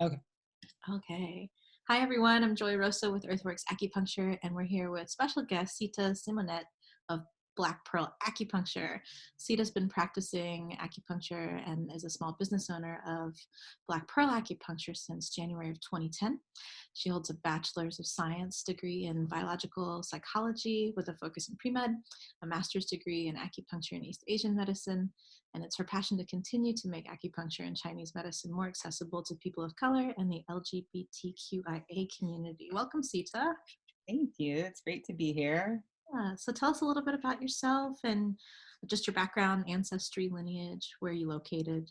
Okay. Okay. Hi, everyone. I'm Joy Rosa with Earthworks Acupuncture, and we're here with special guest Sita Symonette of Blackpearl Acupuncture. Sita's been practicing acupuncture and is a small business owner of Blackpearl Acupuncture since January of 2010. She holds a Bachelor's of Science degree in biological psychology with a focus in pre-med, a master's degree in acupuncture and East Asian medicine, and it's her passion to continue to make acupuncture and Chinese medicine more accessible to people of color and the LGBTQIA community. Welcome, Sita. Thank you. It's great to be here. So tell us a little bit about yourself and just your background, ancestry, lineage, where are you located?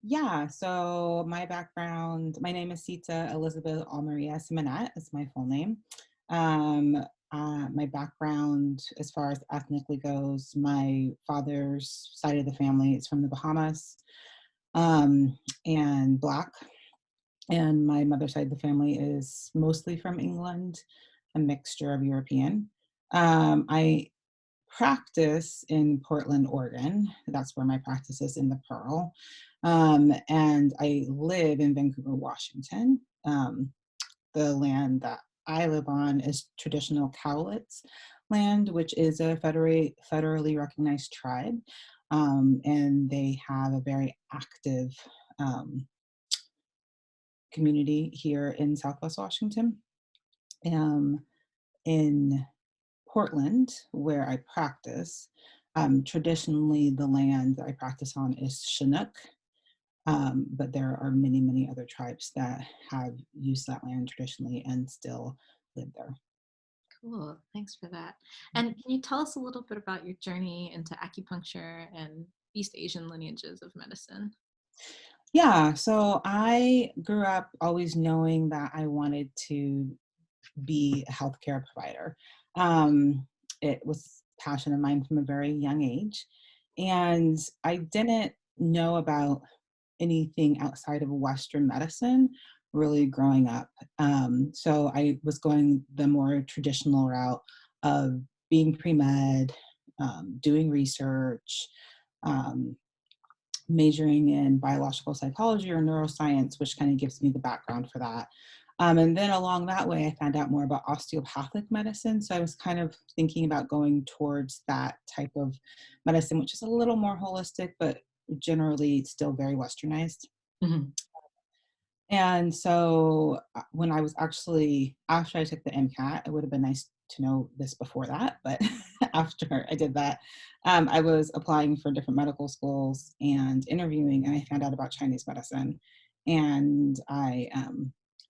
Yeah, so my background, my name is Sita Elizabeth Almaria Symonette is my full name. Um, my background, as far as ethnically goes, my father's side of the family is from the Bahamas, and Black, and my mother's side of the family is mostly from England, a mixture of European. I practice in Portland, Oregon. That's where my practice is in the Pearl. And I live in Vancouver, Washington. The land that I live on is traditional Cowlitz land, which is a federally recognized tribe. And they have a very active um, community here in Southwest Washington. Um, in Portland, where I practice, traditionally the land that I practice on is Chinook, but there are many, many other tribes that have used that land traditionally and still live there. Cool. Thanks for that. And can you tell us a little bit about your journey into acupuncture and East Asian lineages of medicine? Yeah, so I grew up always knowing that I wanted to be a healthcare provider. It was a passion of mine from a very young age. And I didn't know about anything outside of Western medicine really growing up. So I was going the more traditional route of being pre-med, doing research, um, majoring in biological psychology or neuroscience, which kind of gives me the background for that. And then along that way, I found out more about osteopathic medicine. So I was kind of thinking about going towards that type of medicine, which is a little more holistic, but generally still very westernized. Mhm. And so when I was actually, after I took the MCAT, it would have been nice to know this before that, but after I did that, I was applying for different medical schools and interviewing, and I found out about Chinese medicine. And I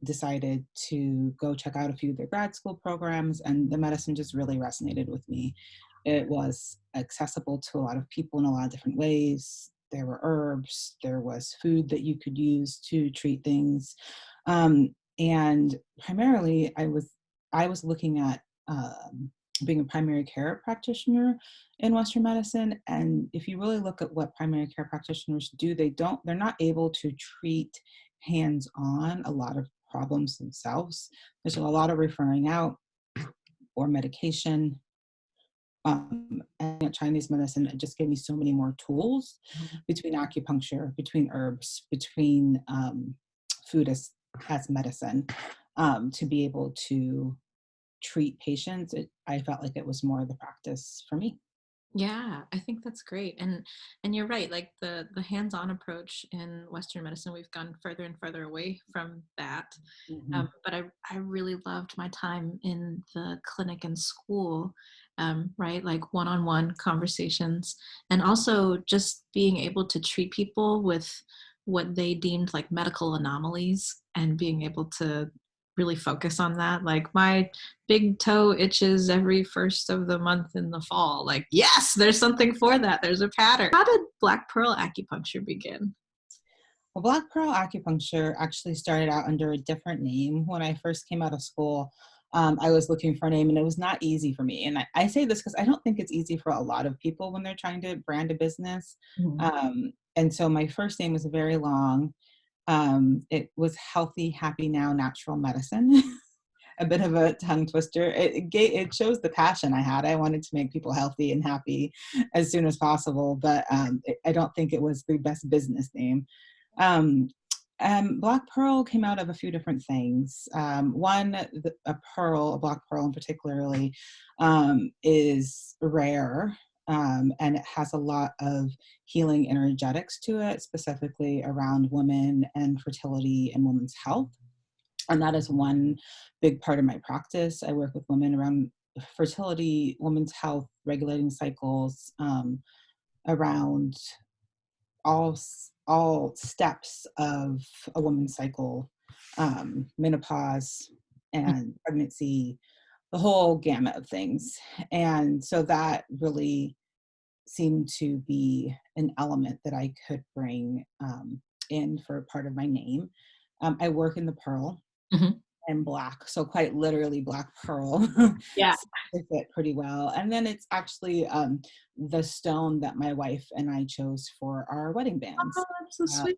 decided to go check out a few of their grad school programs, and the medicine just really resonated with me. It was accessible to a lot of people in a lot of different ways. There were herbs, there was food that you could use to treat things. And primarily I was looking at being a primary care practitioner in Western medicine. And if you really look at what primary care practitioners do, they're not able to treat hands-on a lot of problems themselves. There's a lot of referring out or medication. And Chinese medicine, it just gave me so many more tools between acupuncture, between herbs, between food as medicine, to be able to treat patients. I felt like it was more the practice for me. Yeah, I think that's great. And you're right, like the hands-on approach in Western medicine, we've gone further and further away from that. Mhm. But I really loved my time in the clinic and school, right? Like one-on-one conversations, and also just being able to treat people with what they deemed like medical anomalies and being able to really focus on that. Like my big toe itches every first of the month in the fall. Like, yes, there's something for that. There's a pattern. How did Black Pearl Acupuncture begin? Well, Blackpearl Acupuncture actually started out under a different name. When I first came out of school, I was looking for a name and it was not easy for me. And I say this because I don't think it's easy for a lot of people when they're trying to brand a business. Mhm. And so my first name was very long. It was Healthy, Happy Now, Natural Medicine. A bit of a tongue twister. It shows the passion I had. I wanted to make people healthy and happy as soon as possible, but I don't think it was the best business name. Um, Black pearl came out of a few different things. One, a black pearl in particularly, is rare, and it has a lot of healing energetics to it, specifically around women and fertility and women's health. And that is one big part of my practice. I work with women around fertility, women's health, regulating cycles, around all steps of a woman's cycle, menopause and pregnancy, the whole gamut of things. And so that really seemed to be an element that I could bring in for part of my name. I work in the pearl Mhm. and black, so quite literally black pearl. Yeah. So they fit pretty well. And then it's actually the stone that my wife and I chose for our wedding Oh, bands. that's so Uh,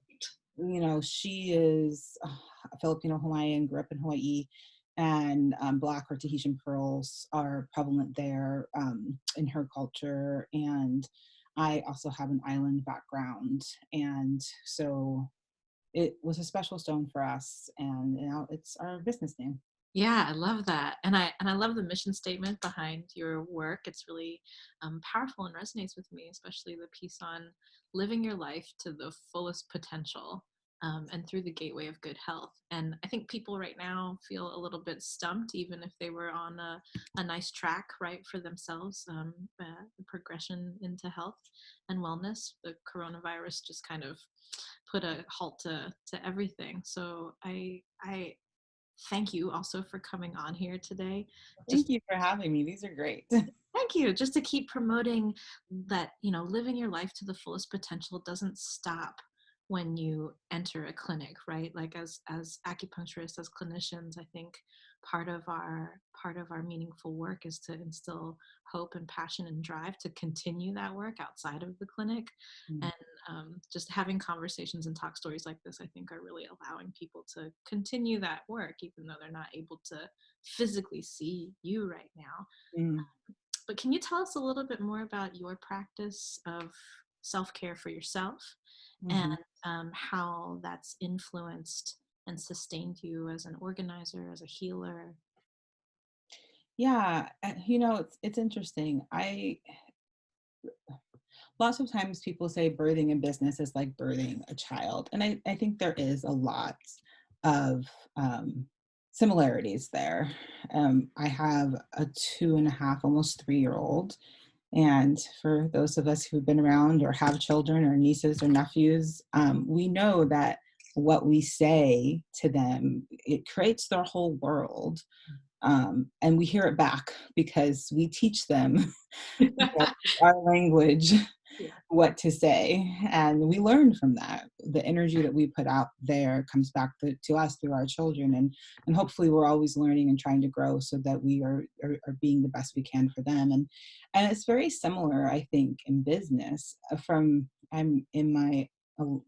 sweet. she is a Filipino Hawaiian, grew up in Hawaii, and black or Tahitian pearls are prevalent there in her culture. And I also have an island background, and so it was a special stone for us, and now it's our business name. Yeah, I love that, and I love the mission statement behind your work. It's really powerful and resonates with me, especially the piece on living your life to the fullest potential, and through the gateway of good health. And I think people right now feel a little bit stumped, even if they were on a nice track, right, for themselves, the progression into health and wellness. The coronavirus just kind of put a halt to everything. So I thank you also for coming on here today. Thank Just you for having me. These are great. thank you. Just to keep promoting that, living your life to the fullest potential doesn't stop when you enter a clinic, right? Like as acupuncturists, as clinicians, I think part of our meaningful work is to instill hope and passion and drive to continue that work outside of the clinic. Mm, And just having conversations and talk stories like this, I think, are really allowing people to continue that work, even though they're not able to physically see you right now. mm, But can you tell us a little bit more about your practice of self care for yourself and mhm. how that's influenced and sustained you as an organizer, as a healer? Yeah, it's interesting. I Lots of times people say birthing a business is like birthing a child, and I think there is a lot of um, similarities there. I have a 2.5, almost 3-year-old, and for those of us who've been around or have children or nieces or nephews, we know that what we say to them, it creates their whole world. And we hear it back because we teach them our language Yeah. what to say, and we learn from that. The energy that we put out there comes back to us through our children, and hopefully we're always learning and trying to grow so that we are being the best we can for them. And it's very similar, I think, in business. From I'm in my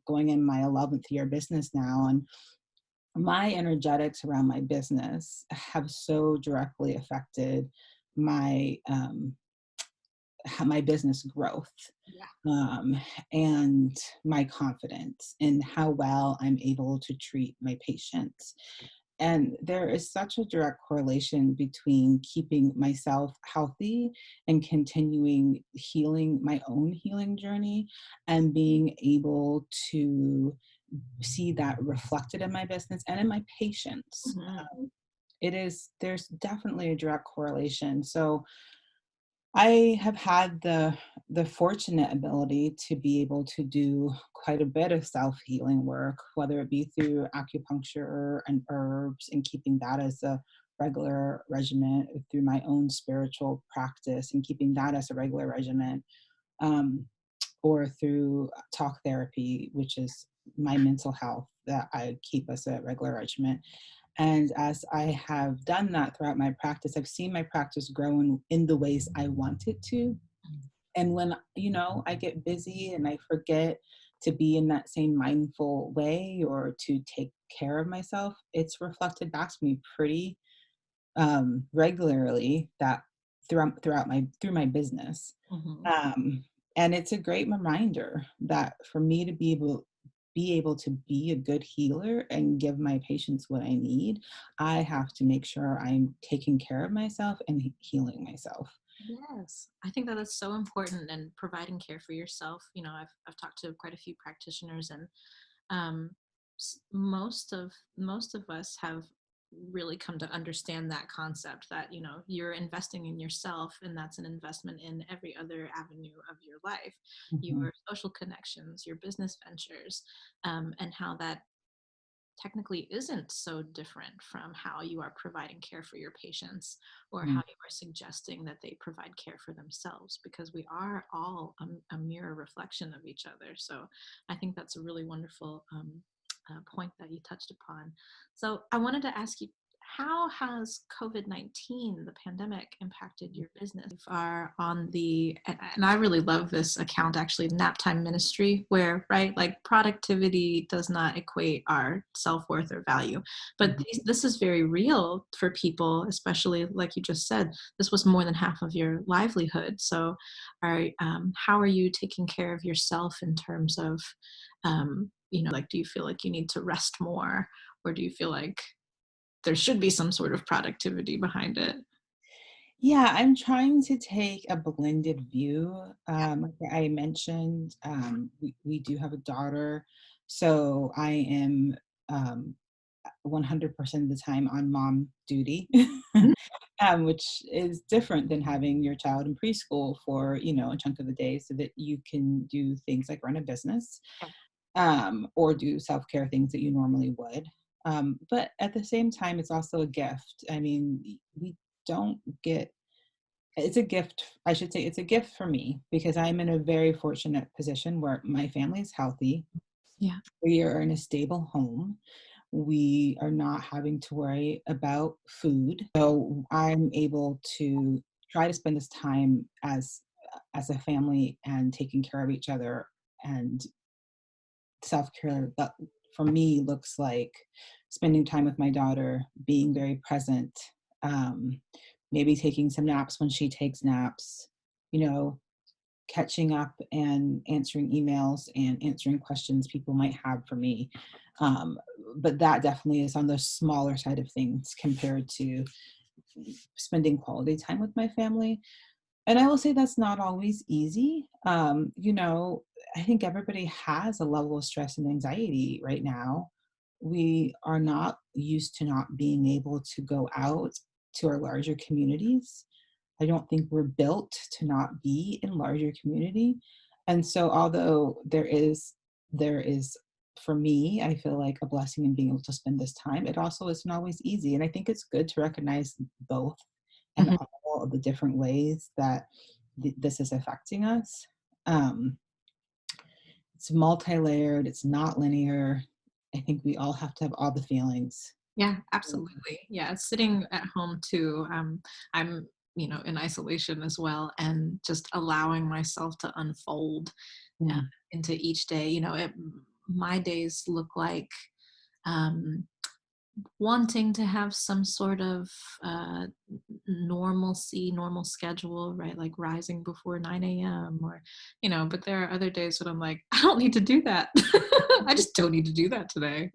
going in my 11th year business now, and my energetics around my business have so directly affected my my business growth, Yeah. um, and my confidence in how well I'm able to treat my patients. And there is such a direct correlation between keeping myself healthy and continuing healing my own healing journey and being able to see that reflected in my business and in my patients. Mhm. There's definitely a direct correlation. So I have had the fortunate ability to be able to do quite a bit of self-healing work, whether it be through acupuncture and herbs and keeping that as a regular regimen, through my own spiritual practice and keeping that as a regular regimen, um, or through talk therapy, which is my mental health that I keep as a regular regimen. And as I have done that throughout my practice, I've seen my practice grow in the ways I want it to. And when, I get busy and I forget to be in that same mindful way or to take care of myself, it's reflected back to me pretty regularly that through my business. Mhm. Um, and it's a great reminder that for me to be able to be a good healer and give my patients what I need, I have to make sure I'm taking care of myself and healing myself. Yes, I think that is so important, and providing care for yourself. You know, I've talked to quite a few practitioners, and um, most of us have really come to understand that concept, that you're investing in yourself, and that's an investment in every other avenue of your life, Mhm. your social connections, your business ventures, and how that technically isn't so different from how you are providing care for your patients, or how Mm. you are suggesting that they provide care for themselves, because we are all a mirror reflection of each other. So I think that's a really wonderful point that you touched upon. So I wanted to ask you, how has COVID-19, the pandemic, impacted your business? You are on and I really love this account, actually, Nap Time Ministry, where, right, like, productivity does not equate our self-worth or value. But Mhm. this is very real for people, especially like you just said, this was more than half of your livelihood. So how are you taking care of yourself in terms of, like, do you feel like you need to rest more, or do you feel like there should be some sort of productivity behind it? Yeah, I'm trying to take a blended view. Like I mentioned, we do have a daughter, so I am 100% of the time on mom duty, Mhm. which is different than having your child in preschool for, a chunk of the day so that you can do things like run a business, or do self-care things that you normally would. But at the same time, it's also a gift. I mean, we don't get it's a gift. I should say it's a gift for me because I'm in a very fortunate position where my family is healthy. Yeah. We are in a stable home. We are not having to worry about food. So I'm able to try to spend this time as a family and taking care of each other, and self-care that for me looks like spending time with my daughter, being very present, um, maybe taking some naps when she takes naps, you know, catching up and answering emails and answering questions people might have for me. Um, but that definitely is on the smaller side of things compared to spending quality time with my family. And I will say that's not always easy. I think everybody has a level of stress and anxiety right now. We are not used to not being able to go out to our larger communities. I don't think we're built to not be in larger community. And so although there is for me, I feel like a blessing in being able to spend this time, it also isn't always easy. And I think it's good to recognize both and Mhm. all of the different ways that this is affecting us. Um, it's multi-layered, it's not linear. I think we all have to have all the feelings. Yeah, absolutely. Yeah, sitting at home too. I'm, in isolation as well, and just allowing myself to unfold uh, Mm, into each day. My days look like, um, wanting to have some sort of normal schedule, right? Like rising before 9 a.m. or, but there are other days when I'm like, I don't need to do that. I just don't need to do that today.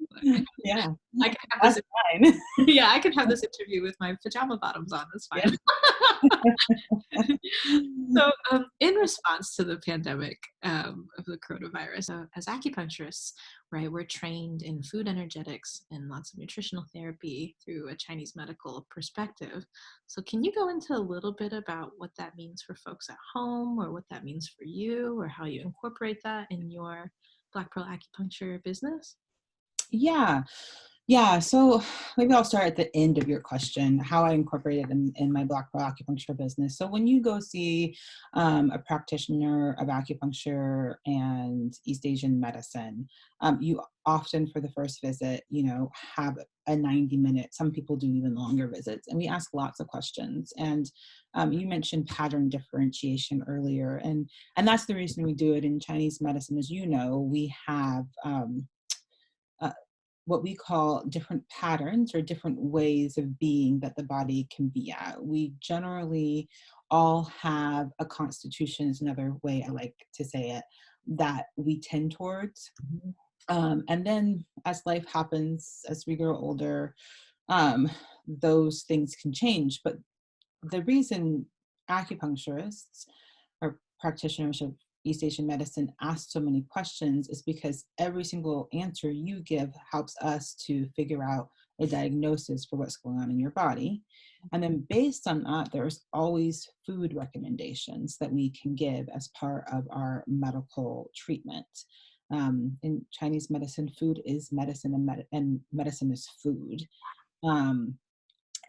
yeah, I can have that's this. fine. Yeah, I can have this interview with my pajama bottoms on. That's Yeah. fine. So, in response to the pandemic, of the coronavirus, as acupuncturists, right, we're trained in food energetics and lots of nutritional therapy through a Chinese medical perspective. So, can you go into a little bit about what that means for folks at home, or what that means for you, or how you incorporate that in your Black Pearl Acupuncture business? Yeah. Yeah, so maybe I'll start at the end of your question, how I incorporate it in my Blackpearl acupuncture business. So when you go see a practitioner of acupuncture and East Asian medicine, you often for the first visit, have a 90-minute, some people do even longer visits, and we ask lots of questions. And you mentioned pattern differentiation earlier, and that's the reason we do it in Chinese medicine. As you know, we have uh, what we call different patterns or different ways of being that the body can be at. We generally all have a constitution, is another way I like to say it, that we tend towards. And then as life happens, as we grow older, um, those things can change. But the reason acupuncturists or practitioners of East Asian medicine ask so many questions is because every single answer you give helps us to figure out a diagnosis for what's going on in your body. And then based on that, there's always food recommendations that we can give as part of our medical treatment. In Chinese medicine, food is medicine and medicine is food. Um,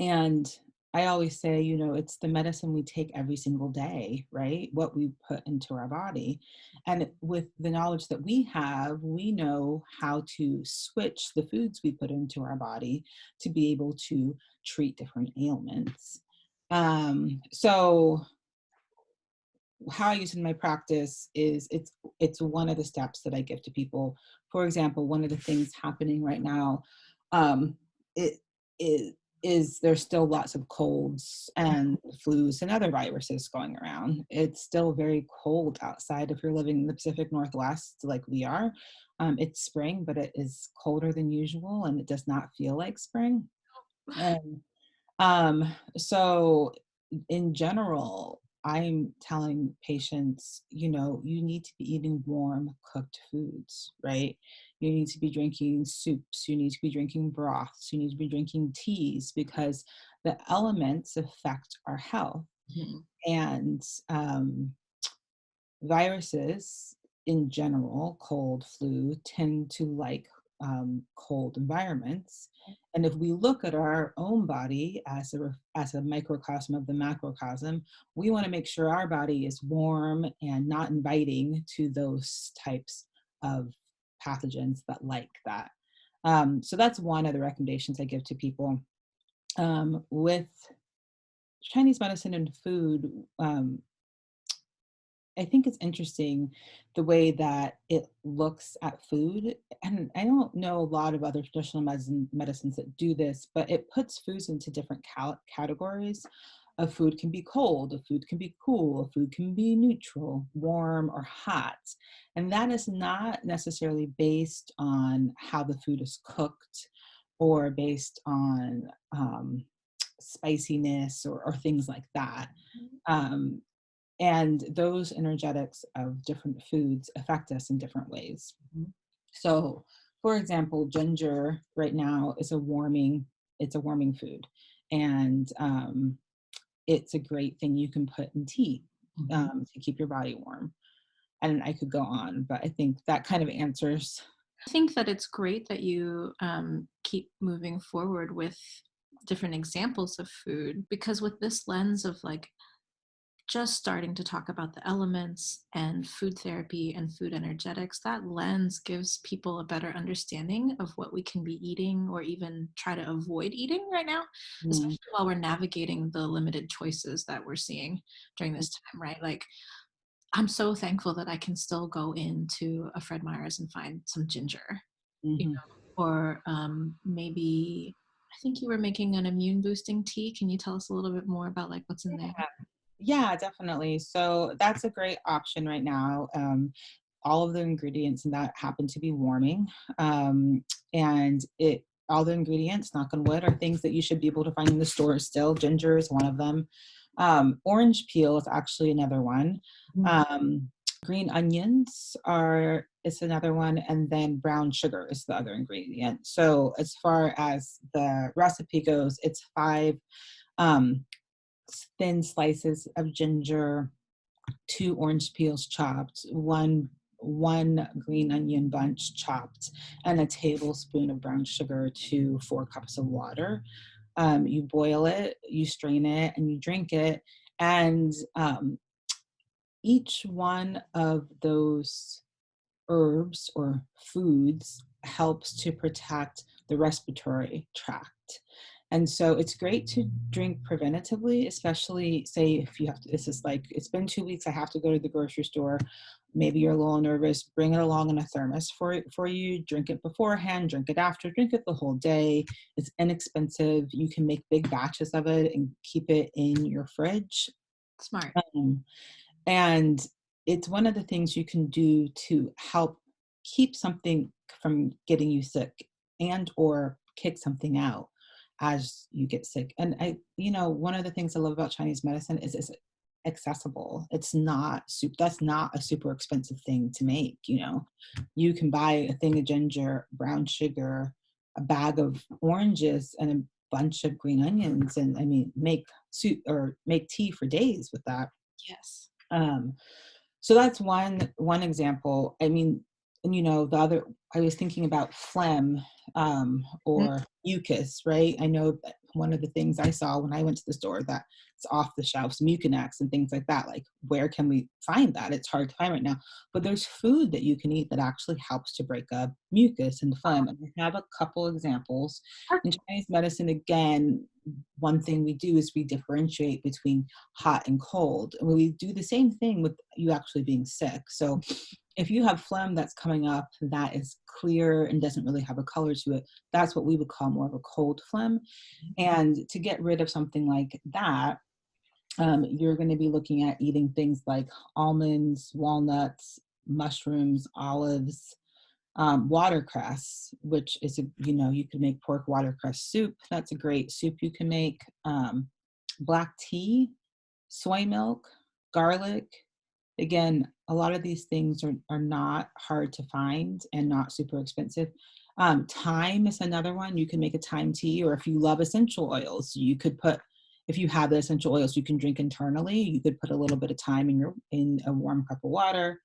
and I always say, it's the medicine we take every single day, right? What we put into our body. And with the knowledge that we have, we know how to switch the foods we put into our body to be able to treat different ailments. So how I use it in my practice is it's one of the steps that I give to people. For example, one of the things happening right now, um, it is there's still lots of colds and flus and other viruses going around. It's still very cold outside if you're living in the Pacific Northwest like we are. It's spring, but it is colder than usual and it does not feel like spring. And so in general, I'm telling patients, you need to be eating warm cooked foods, right? You need to be drinking soups, you need to be drinking broths, you need to be drinking teas because the elements affect our health. Mhm. And viruses in general, cold, flu, tend to like cold environments. And if we look at our own body as a microcosm of the macrocosm, we want to make sure our body is warm and not inviting to those types of pathogens that like that. So that's one of the recommendations I give to people. With Chinese medicine and food, I think it's interesting the way that it looks at food. And I don't know a lot of other traditional medicines that do this, but it puts foods into different categories. A food can be cold, a food can be cool, a food can be neutral, warm, or hot. And that is not necessarily based on how the food is cooked or based on spiciness or things like that. Um, and those energetics of different foods affect us in different ways. Mhm. So, for example, ginger right now is it's a warming food. And it's a great thing you can put in tea Mhm. to keep your body warm. And I could go on, but I think that kind of answers. I think that it's great that you keep moving forward with different examples of food because with this lens of like just starting to talk about the elements and food therapy and food energetics, that lens gives people a better understanding of what we can be eating or even try to avoid eating right now, Mm, especially while we're navigating the limited choices that we're seeing during this time, right? Like, I'm so thankful that I can still go into a Fred Meyer's and find some ginger, you mhm. know, or maybe I think you were making an immune boosting tea. Can you tell us a little bit more about like what's in there? Yeah, definitely. So that's a great option right now. All of the ingredients in that happen to be warming. And all the ingredients, knock on wood, are things that you should be able to find in the store still. Ginger is one of them. Orange peel is actually another one. Mhm. Um, green onions is another one, and then brown sugar is the other ingredient. So as far as the recipe goes, it's five um, thin slices of ginger, two orange peels chopped, one green onion bunch chopped, and a tablespoon of brown sugar to 4 cups of water. You boil it, you strain it, and you drink it. And each one of those herbs or foods helps to protect the respiratory tract. And so it's great to drink preventatively, especially say if you have to, this is like, it's been 2 weeks, I have to go to the grocery store. Maybe you're a little nervous, bring it along in a thermos for you, drink it beforehand, drink it after, drink it the whole day. It's inexpensive. You can make big batches of it and keep it in your fridge. Smart. Um, and it's one of the things you can do to help. keep something from getting you sick and or kick something out as you get sick. And one of the things I love about Chinese medicine is it's accessible. That's not a super expensive thing to make. You can buy a thing of ginger, brown sugar, a bag of oranges, and a bunch of green onions, and make soup or make tea for days with that. Yes. So that's one example. And the other, I was thinking about phlegm, or mucus, right? I know that one of the things I saw when I went to the store that's off the shelves, Mucinex and things like that. Like, where can we find that? It's hard to find right now. But there's food that you can eat that actually helps to break up mucus and phlegm. And I have a couple examples. In Chinese medicine, again, one thing we do is we differentiate between hot and cold. And we do the same thing with you actually being sick. So if you have phlegm that's coming up that is clear and doesn't really have a color to it, that's what we would call more of a cold phlegm. And to get rid of something like that, you're going to be looking at eating things like almonds, walnuts, mushrooms, olives, watercress, which is you can make pork watercress soup. That's a great soup you can make. Black tea, soy milk, garlic. Again, a lot of these things are not hard to find and not super expensive. Thyme is another one. You can make a thyme tea, or if you love essential oils, if you have the essential oils you can drink internally, you could put a little bit of thyme in a warm cup of water.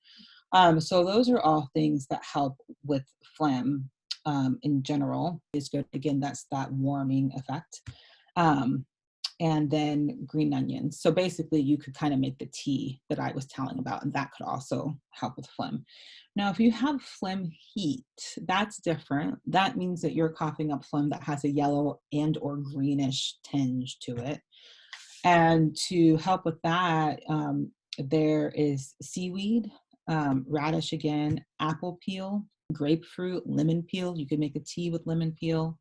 So those are all things that help with phlegm in general. Is good. Again, that's that warming effect. And then green onions. So basically you could kind of make the tea that I was telling about, and that could also help with phlegm. Now, if you have phlegm heat, that's different. That means that you're coughing up phlegm that has a yellow and or greenish tinge to it. And to help with that, there is seaweed, radish again, apple peel, grapefruit, lemon peel. You could make a tea with lemon peel,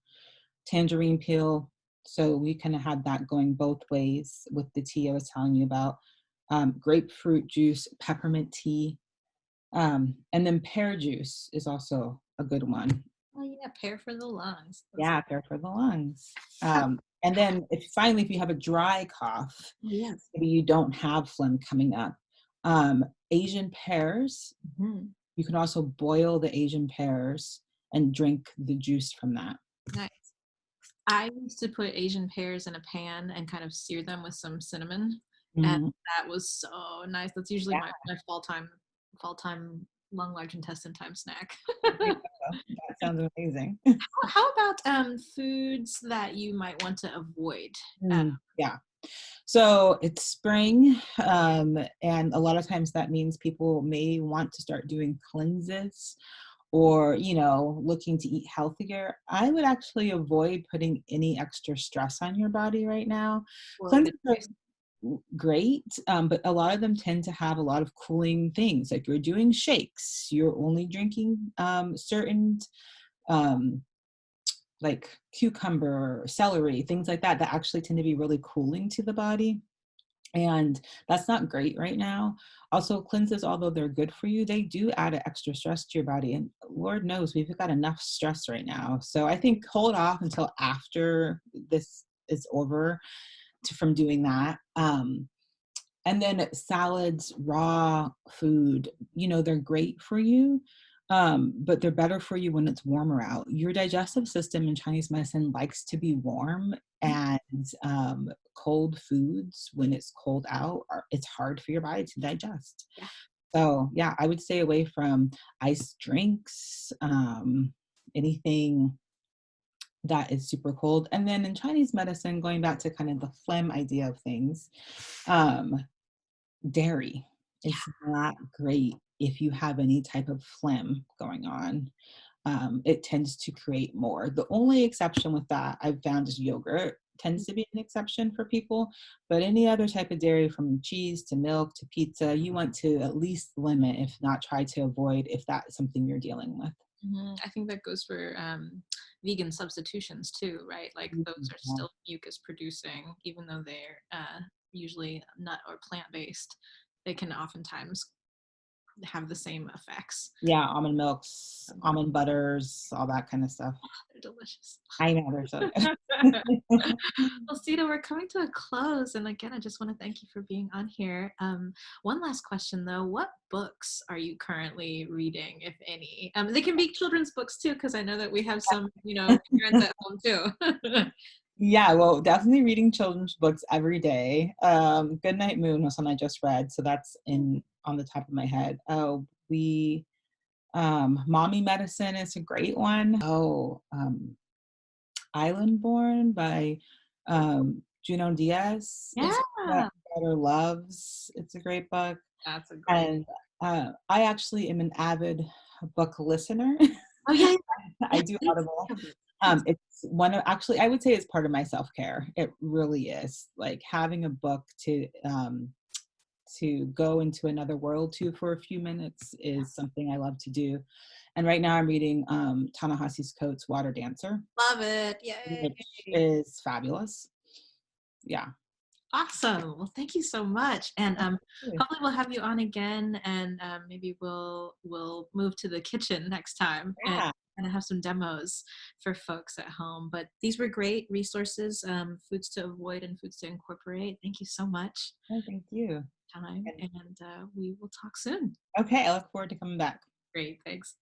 tangerine peel. So we kind of had that going both ways with the tea I was telling you about. Grapefruit juice, peppermint tea, and then pear juice is also a good one. Oh yeah, pear for the lungs. Yeah, pear for the lungs. And then if you have a dry cough, Yes. maybe you don't have phlegm coming up, Asian pears. You can also boil the Asian pears and drink the juice from that. Nice. I used to put Asian pears in a pan and kind of sear them with some cinnamon, and that was so nice. That's usually Yeah. my fall time lung large intestine time snack. That sounds amazing. How about foods that you might want to avoid? Yeah. So it's spring, and a lot of times that means people may want to start doing cleanses or, looking to eat healthier. I would actually avoid putting any extra stress on your body right now. Cleanses are great, but a lot of them tend to have a lot of cooling things. Like, you're doing shakes, you're only drinking certain like cucumber, celery, things like that actually tend to be really cooling to the body. And that's not great right now. Also, cleanses, although they're good for you, they do add an extra stress to your body. And Lord knows we've got enough stress right now. So I think hold off until after this is over from doing that. And then salads, raw food, they're great for you, but they're better for you when it's warmer out. Your digestive system in Chinese medicine likes to be warm, and cold foods, when it's cold out, it's hard for your body to digest. Yeah. So yeah, I would stay away from iced drinks, anything that is super cold. And then in Chinese medicine, going back to kind of the phlegm idea of things, dairy is not great if you have any type of phlegm going on. It tends to create more. The only exception with that I've found is yogurt tends to be an exception for people, but any other type of dairy, from cheese to milk to pizza, you want to at least limit, if not try to avoid, if that's something you're dealing with. I think that goes for vegan substitutions too, right? Like those are still mucus producing, even though they're usually nut or plant based. They can oftentimes have the same effects. Yeah, almond milks, almond butters, all that kind of stuff. They're delicious. I know, they're so good. Well, Sita, we're coming to a close. And again, I just want to thank you for being on here. One last question, though. What books are you currently reading, if any? They can be children's books, too, because I know that we have some, parents at home, too. Yeah, well, definitely reading children's books every day. Goodnight Moon was one I just read, so that's in on the top of my head. Oh, Mommy Medicine is a great one. Oh, Islandborn by Juno Diaz. It's what Yeah, my daughter loves. It's a great book. that's a great. And I actually am an avid book listener. Oh, yeah, I yeah. do Please. Audible. Please. It's one of actually I would say it's part of my self-care. It really is. Like having a book to go into another world to for a few minutes is something I love to do. And right now I'm reading Ta-Nehisi's Coates Water Dancer, Love it. which Yay. is fabulous. Yeah. Awesome. Well, thank you so much. And Yeah. hopefully we'll have you on again, and maybe we'll move to the kitchen next time and have some demos for folks at home. But these were great resources, foods to avoid and foods to incorporate. Thank you so much. Oh, thank you. Time, and we will talk soon. Okay, I look forward to coming back. Great. Thanks.